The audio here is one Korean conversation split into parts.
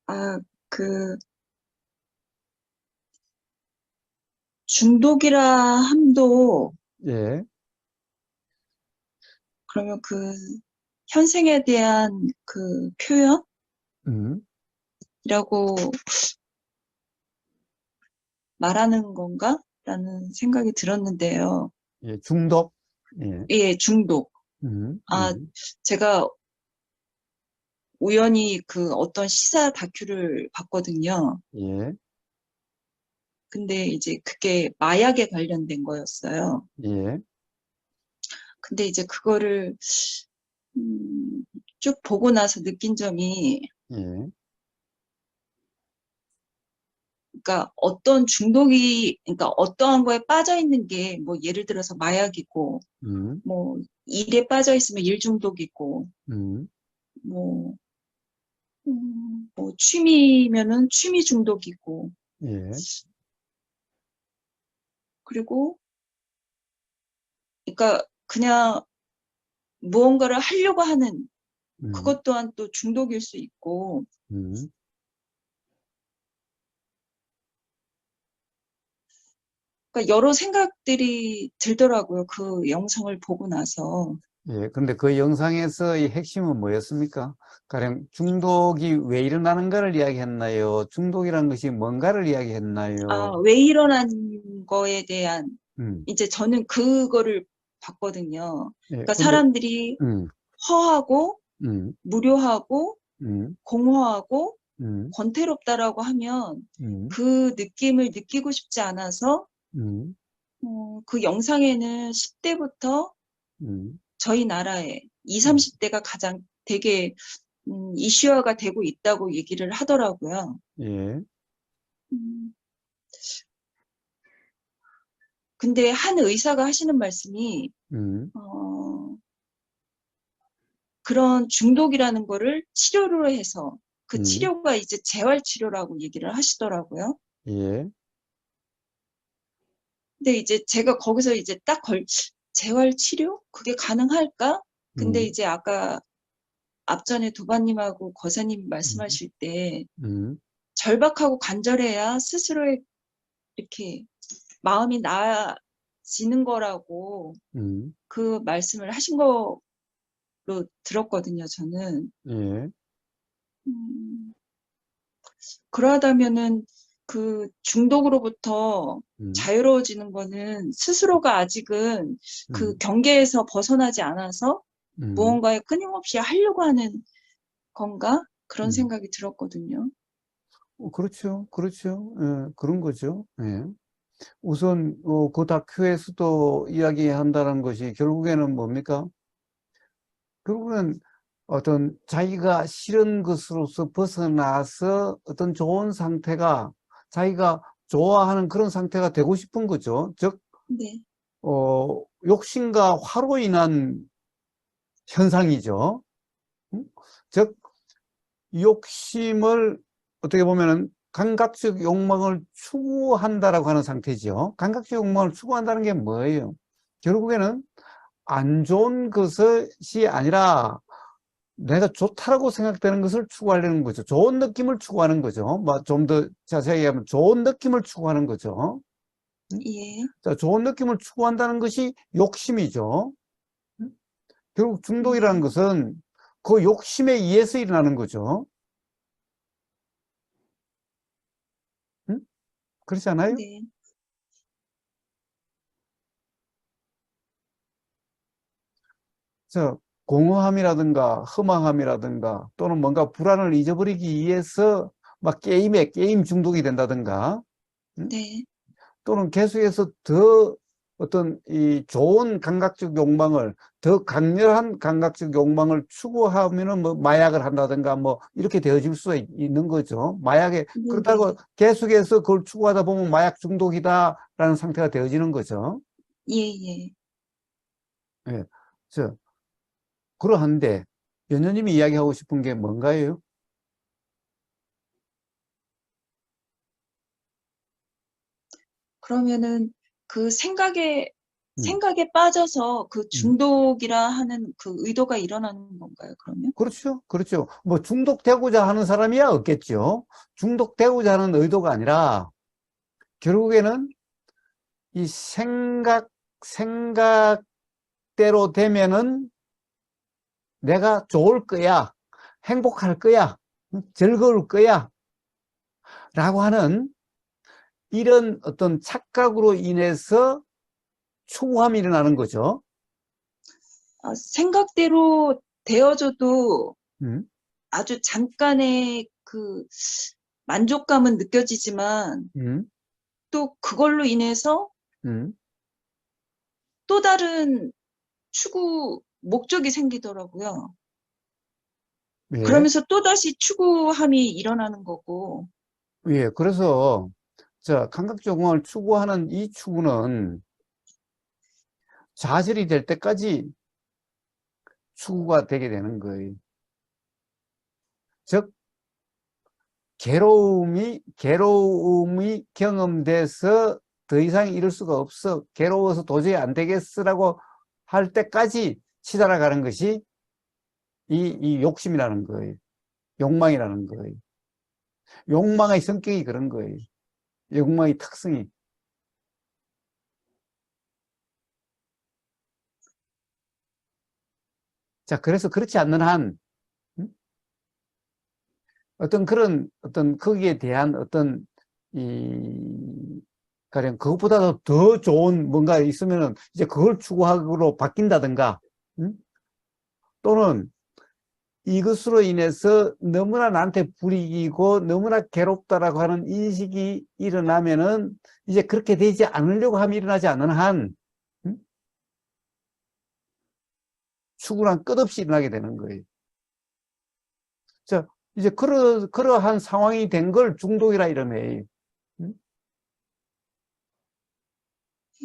아, 그, 중독이라 함도, 예, 그러면 그, 현생에 대한 그 음, 표현이라고 말하는 건가? 라는 생각이 들었는데요. 예, 중독, 예, 예, 중독. 음, 아, 음, 제가 우연히 그 어떤 시사 다큐를 봤거든요. 예, 근데 이제 그게 마약에 관련된 거였어요. 예, 근데 이제 그거를, 음, 쭉 보고 나서 느낀 점이, 예, 그러니까 어떤 중독이, 그러니까 어떠한 거에 빠져 있는 게, 뭐 예를 들어서 마약이고, 음, 뭐 일에 빠져 있으면 일 중독이고, 음, 뭐, 뭐 취미면은 취미 중독이고, 예, 그리고, 그러니까 그냥 무언가를 하려고 하는 음, 그것 또한 또 중독일 수 있고, 음. 그러니까 여러 생각들이 들더라고요. 그 영상을 보고 나서. 예, 근데 그 영상에서의 핵심은 뭐였습니까? 가령 중독이 왜 일어나는가를 이야기했나요? 중독이란 것이 뭔가를 이야기했나요? 아, 왜 일어나는 거에 대한, 음, 이제 저는 그거를 봤거든요. 예, 그러니까 근데, 사람들이 음, 허하고, 음, 무료하고, 음, 공허하고, 음, 권태롭다라고 하면 음, 그 느낌을 느끼고 싶지 않아서, 음, 그 영상에는 10대부터 음, 저희 나라에 20, 음, 30대가 가장 되게 이슈화가 되고 있다고 얘기를 하더라고요. 예, 음, 근데 한 의사가 하시는 말씀이, 음, 어, 그런 중독이라는 거를 치료로 해서 그 음, 치료가 이제 재활치료라고 얘기를 하시더라고요. 예, 근데 이제 제가 거기서 이제 재활치료? 그게 가능할까? 근데 음, 이제 아까 앞전에 도반님하고 거사님 음, 말씀하실 때 음, 절박하고 간절해야 스스로의 이렇게 마음이 나아지는 거라고 음, 그 말씀을 하신 거로 들었거든요, 저는. 예, 음, 그러하다면은 그 중독으로부터 음, 자유로워지는 거는 스스로가 아직은 그 음, 경계에서 벗어나지 않아서 음, 무언가에 끊임없이 하려고 하는 건가? 그런 음. 생각이 들었거든요. 그렇죠, 그렇죠. 예, 그런 거죠. 예. 우선 그 다큐에서도 이야기한다는 것이 결국에는 뭡니까? 결국은 어떤 자기가 싫은 것으로서 벗어나서 어떤 좋은 상태가 자기가 좋아하는 그런 상태가 되고 싶은 거죠. 즉, 네, 욕심과 화로 인한 현상이죠. 음? 즉, 욕심을 어떻게 보면은 감각적 욕망을 추구한다라고 하는 상태죠. 감각적 욕망을 추구한다는 게 뭐예요? 결국에는 안 좋은 것이 아니라 내가 좋다라고 생각되는 것을 추구하려는 거죠. 좋은 느낌을 추구하는 거죠. 좀 더 자세히 얘기하면 좋은 느낌을 추구하는 거죠. 음? 예, 자, 좋은 느낌을 추구한다는 것이 욕심이죠. 음? 결국 중독이라는 네, 것은 그 욕심에 의해서 일어나는 거죠. 음? 그렇지 않아요? 네, 저 공허함이라든가 허망함이라든가 또는 뭔가 불안을 잊어버리기 위해서 막 게임 중독이 된다든가 음? 네, 또는 계속해서 더 어떤 이 좋은 감각적 욕망을 더 강렬한 감각적 욕망을 추구하면은 뭐 마약을 한다든가 뭐 이렇게 되어질 수 있는 거죠. 마약에 네, 그렇다고 네, 계속해서 그걸 추구하다 보면 마약 중독이다라는 상태가 되어지는 거죠. 예, 예. 예. 저 그러한데 연녀님이 이야기하고 싶은 게 뭔가요? 그러면은 그 생각에 음, 생각에 빠져서 그 음. 중독이라 하는 그 의도가 일어나는 건가요, 그러면? 그렇죠. 그렇죠. 뭐 중독되고자 하는 사람이야 없겠죠. 중독되고자 하는 의도가 아니라 결국에는 이 생각대로 되면은 내가 좋을 거야, 행복할 거야, 즐거울 거야, 라고 하는 이런 어떤 착각으로 인해서 추구함이 일어나는 거죠. 생각대로 되어줘도 음, 아주 잠깐의 그 만족감은 느껴지지만 음, 또 그걸로 인해서 음. 또 다른 추구 목적이 생기더라고요. 예, 그러면서 또다시 추구함이 일어나는 거고. 예. 그래서 감각적응을 추구하는 이 추구는 자질이 될 때까지 추구가 되게 되는 거예요. 즉, 괴로움이 경험돼서 더 이상 이룰 수가 없어. 괴로워서 도저히 안 되겠으라고 할 때까지 치달아가는 것이 이 욕심이라는 거예요. 욕망이라는 거예요. 욕망의 성격이 그런 거예요. 욕망의 특성이. 자, 그래서 그렇지 않는 한, 음? 어떤 그런, 어떤 거기에 대한 어떤, 가령 그것보다도 더 좋은 뭔가 있으면은 이제 그걸 추구하기로 바뀐다든가, 음? 또는 이것으로 인해서 너무나 나한테 불이익이고 너무나 괴롭다라고 하는 인식이 일어나면은 이제 그렇게 되지 않으려고 함이 일어나지 않는 한, 음? 추구란 끝없이 일어나게 되는 거예요. 자, 이제 그러한 상황이 된 걸 중독이라 이러네. 음?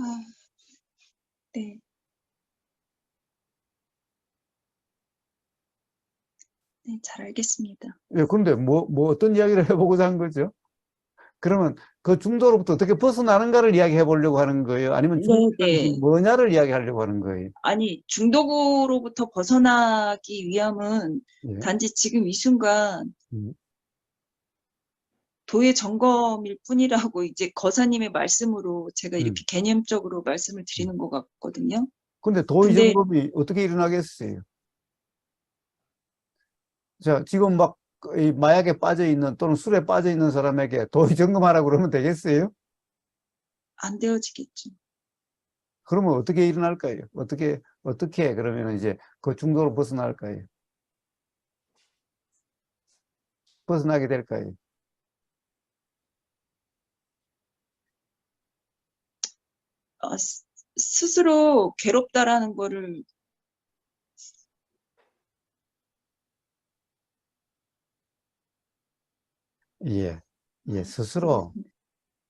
아, 네, 네, 잘 알겠습니다. 예, 그런데 뭐 어떤 이야기를 해보고자 한 거죠? 그러면 그 중독으로부터 어떻게 벗어나는가를 이야기해 보려고 하는 거예요? 아니면 네, 중독이라는 것이 네. 뭐냐를 이야기하려고 하는 거예요? 아니, 중독으로부터 벗어나기 위함은 예. 단지 지금 이 순간 음, 도의 점검일 뿐이라고 이제 거사님의 말씀으로 제가 이렇게 음, 개념적으로 말씀을 음. 드리는 것 같거든요. 근데 도의 근데 점검이 어떻게 일어나겠어요? 자, 지금 막 이 마약에 빠져 있는 또는 술에 빠져 있는 사람에게 도의 점검하라고 그러면 되겠어요? 안 되어지겠죠. 그러면 어떻게 일어날까요? 어떻게 그러면 이제 그 중독으로 벗어날까요? 벗어나게 될까요? 스스로 괴롭다라는 거를 예, 예, 네, 스스로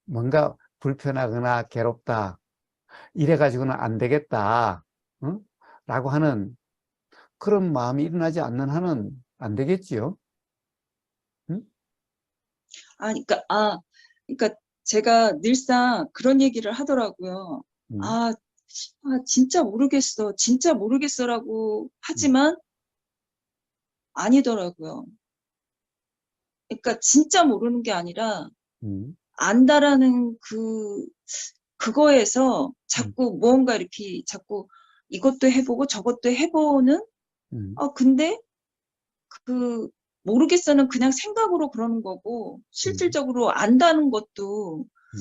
뭔가 불편하거나 괴롭다. 이래가지고는 안 되겠다. 응? 라고 하는 그런 마음이 일어나지 않는 한은 안 되겠지요. 응? 그러니까 제가 늘상 그런 얘기를 하더라고요. 응? 아, 진짜 모르겠어. 진짜 모르겠어라고 응? 하지만 아니더라고요. 그러니까 진짜 모르는 게 아니라 응? 안다라는 그거에서 응? 자꾸 무언가 이렇게 자꾸 이것도 해보고 저것도 해보는 응? 근데 그 모르겠어는 그냥 생각으로 그러는 거고 응? 실질적으로 안다는 것도 응?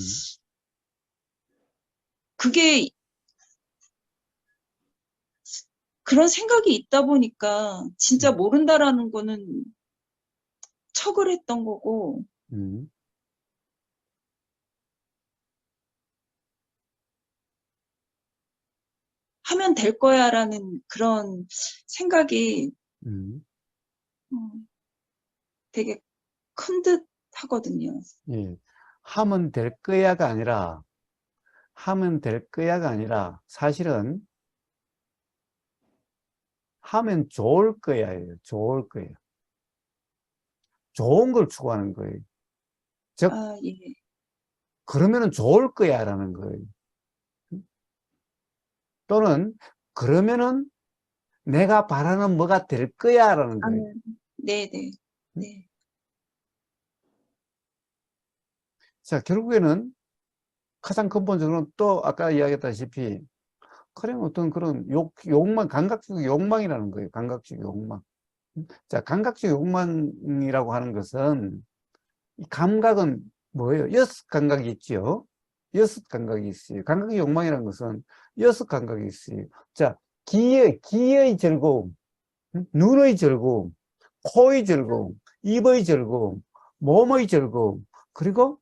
그게 그런 생각이 있다 보니까 진짜 응? 모른다라는 거는 척을 했던 거고 응? 하면 될 거야라는 그런 생각이 응? 음, 되게 큰 듯 하거든요. 예. 하면 될 거야가 아니라 하면 될 거야가 아니라 사실은 하면 좋을 거야예요. 좋을 거야. 좋은 걸 추구하는 거예요. 즉 아, 예. 그러면은 좋을 거야라는 거예요. 또는 그러면은 내가 바라는 뭐가 될 거야라는 거예요. 네네. 네. 자, 결국에는 가장 근본적으로는 또 아까 이야기했다시피 그냥 어떤 그런 욕망, 감각적 욕망이라는 거예요. 감각적 욕망. 자, 감각적 욕망이라고 하는 것은 이 감각은 뭐예요? 여섯 감각이 있죠. 여섯 감각이 있어요. 감각적 욕망이라는 것은 여섯 감각이 있어요. 자, 귀의 즐거움, 눈의 즐거움, 코의 즐거움, 입의 즐거움, 몸의 즐거움, 그리고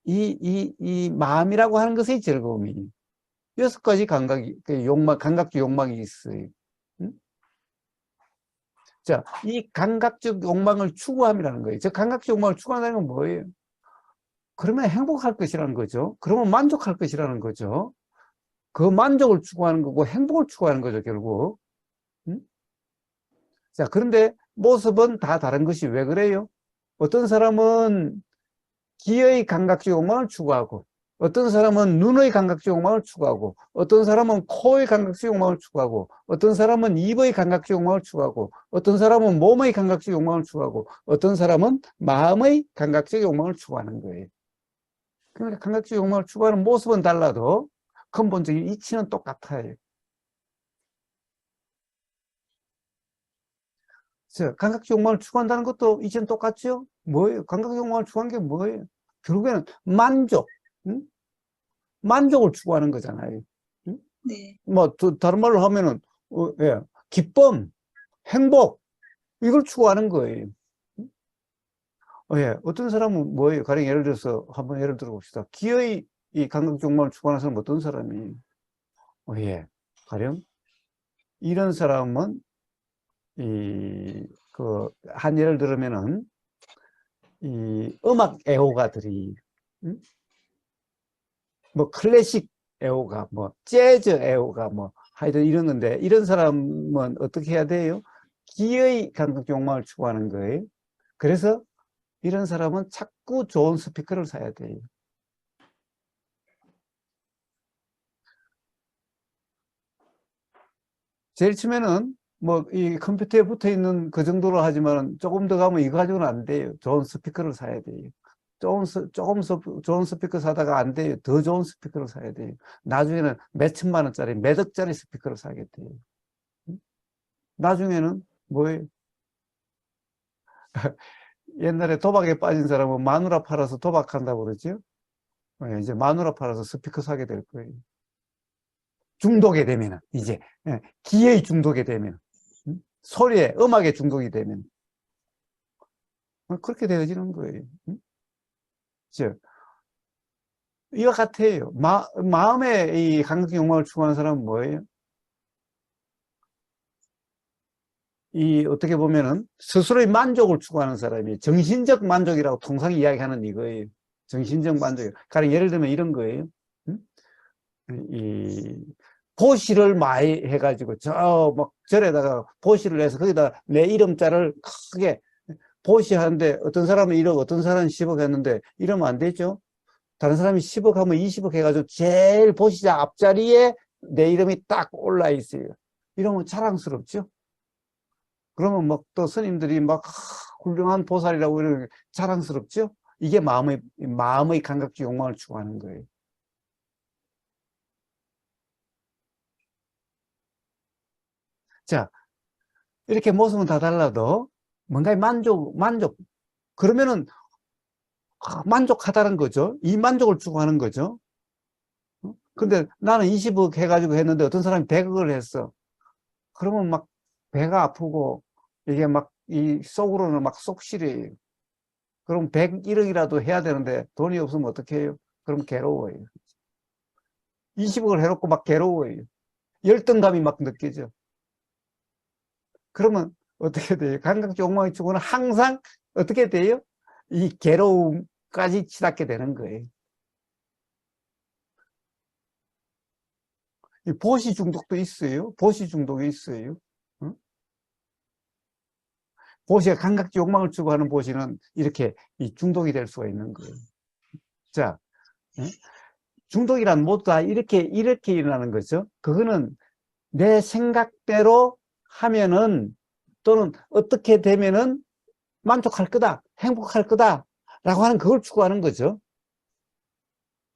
이 마음이라고 하는 것의 즐거움이 여섯 가지 감각이, 감각적 욕망이 있어요. 응? 자, 이 감각적 욕망을 추구함이라는 거예요. 저 감각적 욕망을 추구한다는 건 뭐예요? 그러면 행복할 것이라는 거죠. 그러면 만족할 것이라는 거죠. 그 만족을 추구하는 거고 행복을 추구하는 거죠, 결국. 응? 자, 그런데 모습은 다 다른 것이 왜 그래요? 어떤 사람은 귀의 감각적 욕망을 추구하고, 어떤 사람은 눈의 감각적 욕망을 추구하고, 어떤 사람은 코의 감각적 욕망을 추구하고, 어떤 사람은 입의 감각적 욕망을 추구하고, 어떤 사람은 몸의 감각적 욕망을 추구하고, 어떤 사람은 마음의 감각적 욕망을 추구하는 거예요. 그러니까 감각적 욕망을 추구하는 모습은 달라도 근본적인 이치는 똑같아요. 그래서 감각적 욕망을 추구한다는 것도 이치는 똑같죠? 뭐예요? 감각적 욕망을 추구하는 게 뭐예요? 결국에는 만족, 응? 만족을 추구하는 거잖아요. 응? 네. 뭐 다른 말로 하면은 예, 기쁨, 행복 이걸 추구하는 거예요. 예, 어떤 사람은 뭐예요? 가령 예를 들어서 한번 예를 들어 봅시다. 기의 이 감각 욕망을 추구하는 사람은 어떤 사람이 예, 가령 이런 사람은 이 한 예를 들면은 이 음악 애호가들이 뭐 클래식 애호가, 뭐 재즈 애호가, 뭐 하여튼 이런 건데 이런 사람은 어떻게 해야 돼요? 기의 감각 욕망을 추구하는 거예요. 그래서 이런 사람은 자꾸 좋은 스피커를 사야 돼요. 제일 처음에는 뭐 이 컴퓨터에 붙어 있는 그 정도로 하지만 조금 더 가면 이거 가지고는 안 돼요. 좋은 스피커를 사야 돼요. 좋은 스피커 사다가 안 돼요. 더 좋은 스피커를 사야 돼요. 나중에는 몇 천만 원짜리, 몇 억짜리 스피커를 사게 돼요. 나중에는 뭐예요? 옛날에 도박에 빠진 사람은 마누라 팔아서 도박한다고 그러죠. 이제 마누라 팔아서 스피커 사게 될 거예요. 중독이 되면은, 이제, 기회에 중독이 되면, 소리에, 음악에 중독이 되면, 그렇게 되어지는 거예요. 즉, 이와 같아요. 마음의 이 감각 욕망을 추구하는 사람은 뭐예요? 이, 어떻게 보면은, 스스로의 만족을 추구하는 사람이 정신적 만족이라고 통상 이야기하는 이거예요. 정신적 만족. 가령 예를 들면 이런 거예요. 이 보시를 많이 해가지고 저 막 절에다가 보시를 해서 거기다 내 이름자를 크게 보시하는데 어떤 사람은 1억 어떤 사람은 10억 했는데 이러면 안 되죠. 다른 사람이 10억 하면 20억 해가지고 제일 보시자 앞자리에 내 이름이 딱 올라 있어요. 이러면 자랑스럽죠. 그러면 막 또 스님들이 막 훌륭한 보살이라고 이러는 자랑스럽죠. 이게 마음의 감각적 욕망을 추구하는 거예요. 자, 이렇게 모습은 다 달라도 뭔가의 만족. 그러면은 만족하다는 거죠. 이 만족을 추구하는 거죠. 근데 나는 20억 해가지고 했는데 어떤 사람이 100억을 했어. 그러면 막 배가 아프고 이게 막 이 속으로는 막 속시려요. 그럼 101억이라도 해야 되는데 돈이 없으면 어떻게 해요? 그럼 괴로워요. 20억을 해놓고 막 괴로워요. 열등감이 막 느껴져. 그러면 어떻게 돼요? 감각 욕망의 추구는 항상 어떻게 돼요? 이 괴로움까지 치닫게 되는 거예요. 이 보시 중독도 있어요. 보시 중독이 있어요. 응? 보시가 감각적 욕망을 추구하는 보시는 이렇게 이 중독이 될 수가 있는 거예요. 자, 응? 중독이란 모두 다 이렇게 일어나는 거죠. 그거는 내 생각대로 하면은 또는 어떻게 되면은 만족할 거다, 행복할 거다 라고 하는 그걸 추구하는 거죠.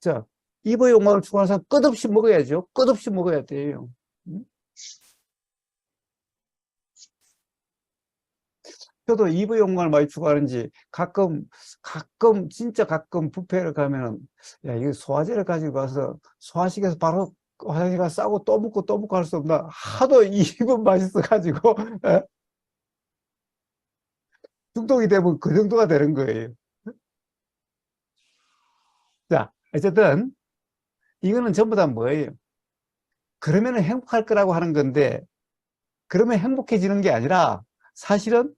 자, 이보의 욕망을 추구하는 사람 끝없이 먹어야죠. 끝없이 먹어야 돼요. 저도 이보의 욕망을 많이 추구하는지 진짜 가끔 뷔페를 가면은, 야, 이거 소화제를 가지고 가서 소화식에서 바로 화장실 가서 싸고 또 먹고 할 수 없나. 하도 입은 맛있어가지고, 중독이 되면 그 정도가 되는 거예요. 자, 어쨌든, 이거는 전부 다 뭐예요? 그러면 행복할 거라고 하는 건데, 그러면 행복해지는 게 아니라, 사실은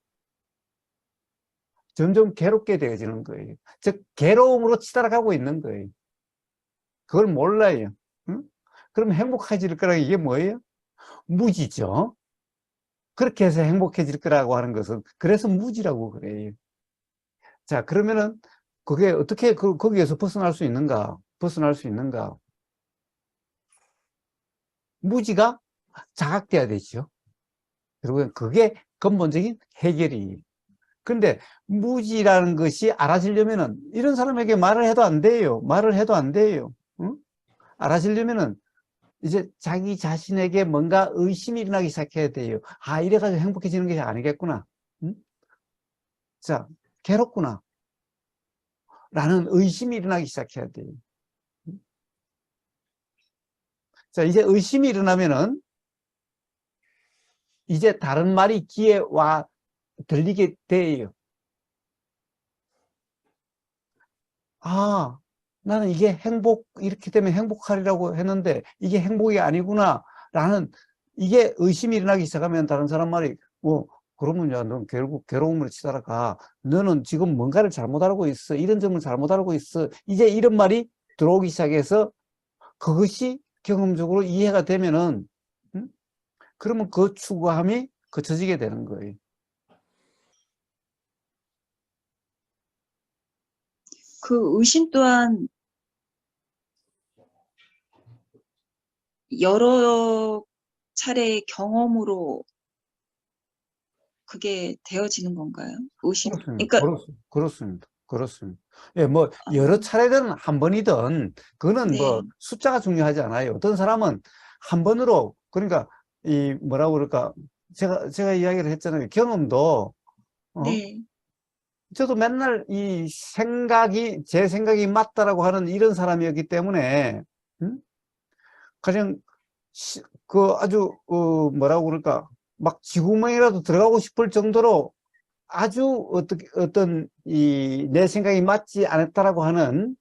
점점 괴롭게 되어지는 거예요. 즉, 괴로움으로 치달아가고 있는 거예요. 그걸 몰라요. 응? 그럼 행복해질 거라는 이게 뭐예요? 무지죠. 그렇게 해서 행복해질 거라고 하는 것은, 그래서 무지라고 그래요. 자, 그러면은, 그게 어떻게 거기에서 벗어날 수 있는가? 벗어날 수 있는가? 무지가 자각돼야 되죠. 그리고 그게 근본적인 해결이에요. 근데 무지라는 것이 알아지려면은 이런 사람에게 말을 해도 안 돼요. 말을 해도 안 돼요. 응? 알아지려면은 이제 자기 자신에게 뭔가 의심이 일어나기 시작해야 돼요. 아, 이래가지고 행복해지는 게 아니겠구나. 응? 자, 괴롭구나. 라는 의심이 일어나기 시작해야 돼요. 자, 이제 의심이 일어나면은 이제 다른 말이 귀에 와 들리게 돼요. 아, 나는 이게 이렇게 되면 행복하리라고 했는데 이게 행복이 아니구나. 라는 이게 의심이 일어나기 시작하면 다른 사람 말이, 그러면 야, 넌 결국 괴로움으로 치달아가. 너는 지금 뭔가를 잘못 알고 있어. 이런 점을 잘못 알고 있어. 이제 이런 말이 들어오기 시작해서 그것이 경험적으로 이해가 되면은, 음? 그러면 그 추구함이 거쳐지게 되는 거예요. 그 의심 또한 여러 차례의 경험으로 그게 되어지는 건가요? 의심. 그렇습니다. 그러니까, 그렇습니다. 그렇습니다. 예, 뭐, 아, 여러 차례든 한 번이든, 그거는 뭐, 네, 숫자가 중요하지 않아요. 어떤 사람은 한 번으로, 그러니까, 뭐라고 그럴까, 제가 이야기를 했잖아요. 경험도, 어, 네, 저도 맨날 제 생각이 맞다라고 하는 이런 사람이었기 때문에, 음? 가령, 아주, 뭐라고 그럴까, 막 지구멍이라도 들어가고 싶을 정도로 아주 내 생각이 맞지 않았다라고 하는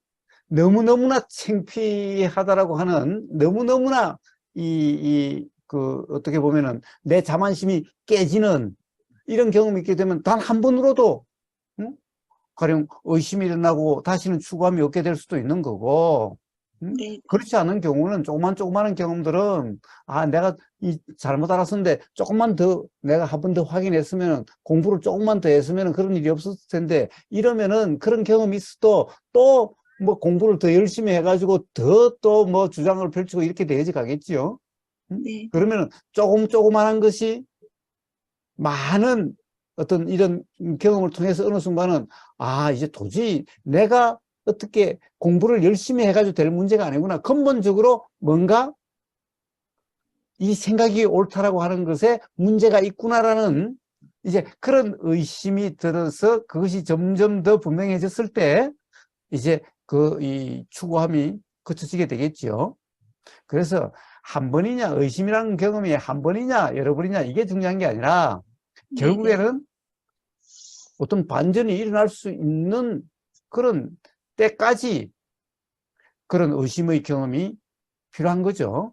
너무너무나 창피하다라고 하는 너무너무나 어떻게 보면은 내 자만심이 깨지는 이런 경험이 있게 되면 단 한 번으로도, 응? 가령 의심이 일어나고 다시는 추구함이 없게 될 수도 있는 거고, 응? 네, 그렇지 않은 경우는 조그마한 경험들은, 아, 내가 잘못 알았었는데 조금만 더 내가 한 번 더 확인했으면, 공부를 조금만 더 했으면 그런 일이 없었을 텐데, 이러면은 그런 경험이 있어도 또 뭐 공부를 더 열심히 해가지고 또 뭐 주장을 펼치고 이렇게 되어지 가겠지요. 응? 네, 네. 그러면은 조그만한 것이 많은 어떤 이런 경험을 통해서 어느 순간은, 아, 이제 도저히 내가 어떻게 공부를 열심히 해가지고 될 문제가 아니구나. 근본적으로 뭔가 이 생각이 옳다라고 하는 것에 문제가 있구나라는 이제 그런 의심이 들어서 그것이 점점 더 분명해졌을 때 이제 이 추구함이 거쳐지게 되겠죠. 그래서 한 번이냐, 의심이라는 경험이 한 번이냐, 여러 번이냐, 이게 중요한 게 아니라 네, 네. 결국에는 어떤 반전이 일어날 수 있는 그런 때까지 그런 의심의 경험이 필요한 거죠.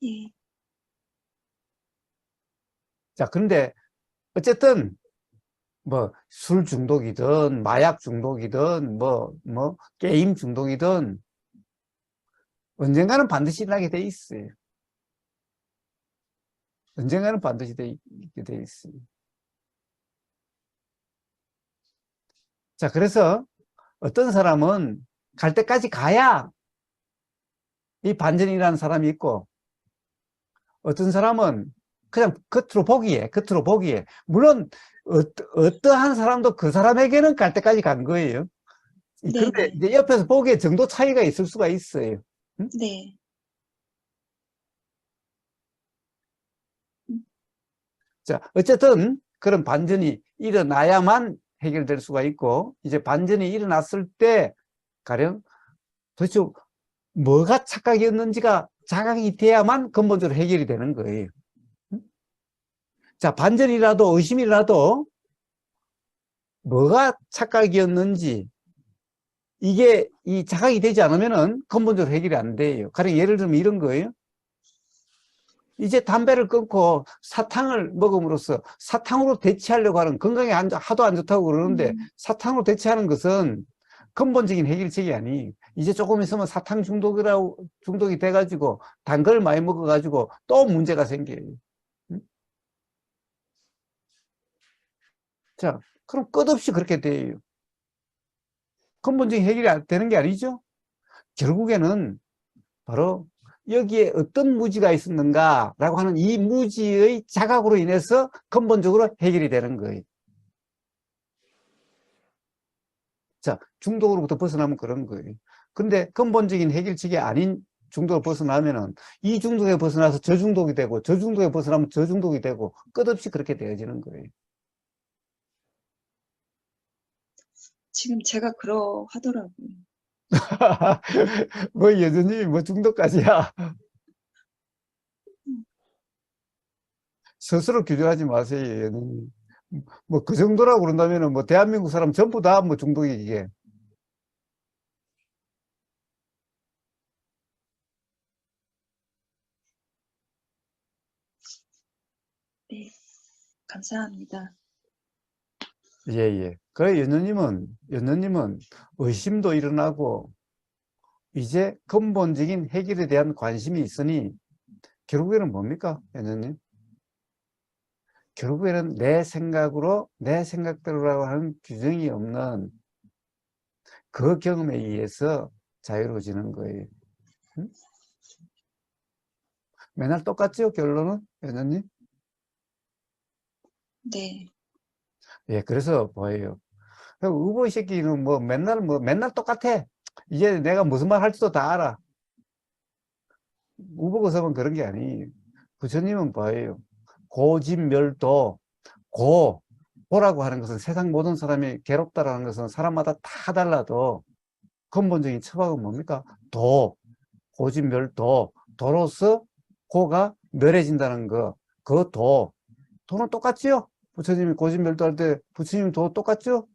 예. 자, 그런데 어쨌든 뭐 술 중독이든 마약 중독이든 게임 중독이든 언젠가는 반드시 일어나게 돼 있어요. 언젠가는 반드시 있게 돼 있어요. 자, 그래서 어떤 사람은 갈 때까지 가야 이 반전이라는 사람이 있고, 어떤 사람은 그냥 겉으로 보기에, 겉으로 보기에. 물론, 어떠한 사람도 그 사람에게는 갈 때까지 간 거예요. 근데 네네. 이제 옆에서 보기에 정도 차이가 있을 수가 있어요. 응? 네. 음, 자, 어쨌든 그런 반전이 일어나야만 해결될 수가 있고, 이제 반전이 일어났을 때, 가령 도대체 뭐가 착각이었는지가 자각이 돼야만 근본적으로 해결이 되는 거예요. 응? 자, 반전이라도 의심이라도 뭐가 착각이었는지, 이게 이 자각이 되지 않으면은 근본적으로 해결이 안 돼요. 가령 예를 들면 이런 거예요. 이제 담배를 끊고 사탕을 먹음으로써 사탕으로 대체하려고 하는, 건강에 하도 안 좋다고 그러는데 사탕으로 대체하는 것은 근본적인 해결책이 아니에요. 이제 조금 있으면 사탕 중독이 돼가지고 단 걸 많이 먹어가지고 또 문제가 생겨요. 응? 자, 그럼 끝없이 그렇게 돼요. 근본적인 해결이 되는 게 아니죠. 결국에는 바로 여기에 어떤 무지가 있었는가라고 하는 이 무지의 자각으로 인해서 근본적으로 해결이 되는 거예요. 자, 중독으로부터 벗어나면 그런 거예요. 근데 근본적인 해결책이 아닌 중독을 벗어나면은 이 중독에 벗어나서 저 중독이 되고 저 중독에 벗어나면 저 중독이 되고 끝없이 그렇게 되어지는 거예요. 지금 제가 그러하더라고요. 뭐 여전히 뭐 중독까지야. 스스로 규정하지 마세요. 뭐 그 정도라고 그런다면은 뭐 대한민국 사람 전부 다 뭐 중독이 이게. 네. 감사합니다. 예, 예. 그래, 연느님은 의심도 일어나고, 이제 근본적인 해결에 대한 관심이 있으니, 결국에는 뭡니까, 연느님? 결국에는 내 생각으로, 내 생각대로라고 하는 규정이 없는 그 경험에 의해서 자유로워지는 거예요. 응? 맨날 똑같죠, 결론은, 연느님? 네. 예, 그래서 뭐예요? 의보 새끼는 맨날 똑같아. 이제 내가 무슨 말 할지도 다 알아. 우보고서은 그런 게 아니에요. 부처님은 뭐예요? 고진멸도, 고라고 하는 것은 세상 모든 사람이 괴롭다라는 것은 사람마다 다 달라도 근본적인 처방은 뭡니까? 고진멸도, 도로서 고가 멸해진다는 거. 그 도는 똑같지요? 부처님이 고진멸도할 때 부처님 도 똑같죠?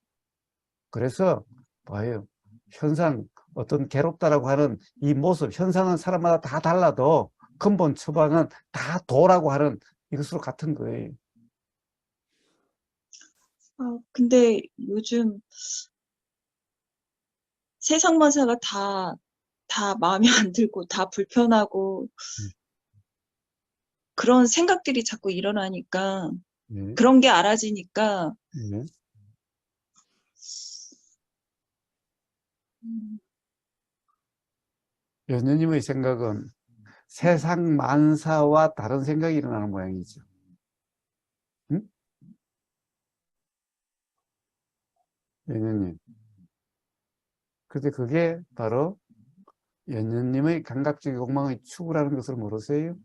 그래서 뭐예요? 현상, 어떤 괴롭다라고 하는 이 모습, 현상은 사람마다 다 달라도 근본 처방은 다 도라고 하는 이것으로 같은 거예요. 근데 요즘 세상 만사가 다 마음에 안 들고 다 불편하고 음, 그런 생각들이 자꾸 일어나니까 예, 그런 게 알아지니까 예. 음, 연녀님의 생각은 세상 만사와 다른 생각이 일어나는 모양이죠. 응? 연녀님. 그런데 그게 바로 연녀님의 감각적 욕망의 추구라는 것을 모르세요?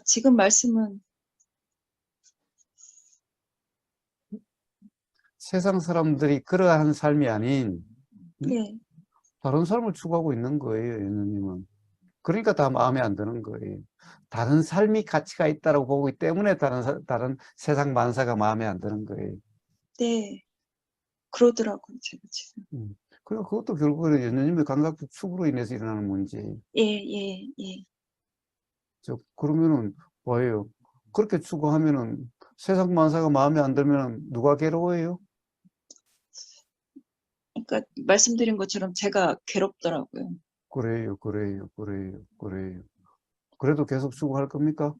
지금 말씀은 세상 사람들이 그러한 삶이 아닌 응? 예, 다른 삶을 추구하고 있는 거예요, 연녀님은. 그러니까 다 마음에 안 드는 거예요. 다른 삶이 가치가 있다고 보기 때문에 다른 세상 만사가 마음에 안 드는 거예요. 네, 그러더라고요, 제가 지금. 그러니까 그것도 결국에는 연느님의 감각적 축으로 인해서 일어나는 문제예요. 예, 예, 예. 그러면은 뭐예요? 그렇게 추구하면은 세상 만사가 마음에 안 들면 누가 괴로워해요? 그러니까 말씀드린 것처럼 제가 괴롭더라고요. 그래요. 그래도 계속 추구할 겁니까?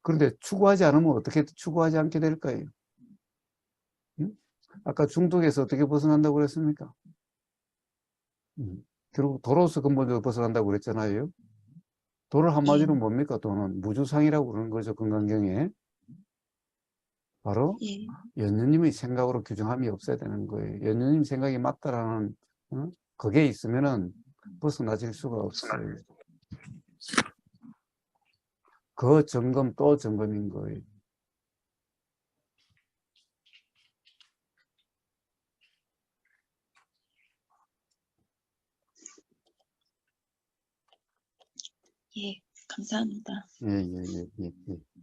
그런데 추구하지 않으면 어떻게 추구하지 않게 될까요? 응? 아까 중독에서 어떻게 벗어난다고 그랬습니까? 결국 도로서 근본적으로 벗어난다고 그랬잖아요. 도를 한마디로 예, 뭡니까? 도는 무주상이라고 그러는 거죠. 건강경에. 바로 예, 연느님의 생각으로 규정함이 없어야 되는 거예요. 연느님 생각이 맞다라는 그게 있으면은 벗어나질 수가 없어요. 그 점검 또 점검인 거예요. 예, 감사합니다. 예, 예, 예, 예, 예.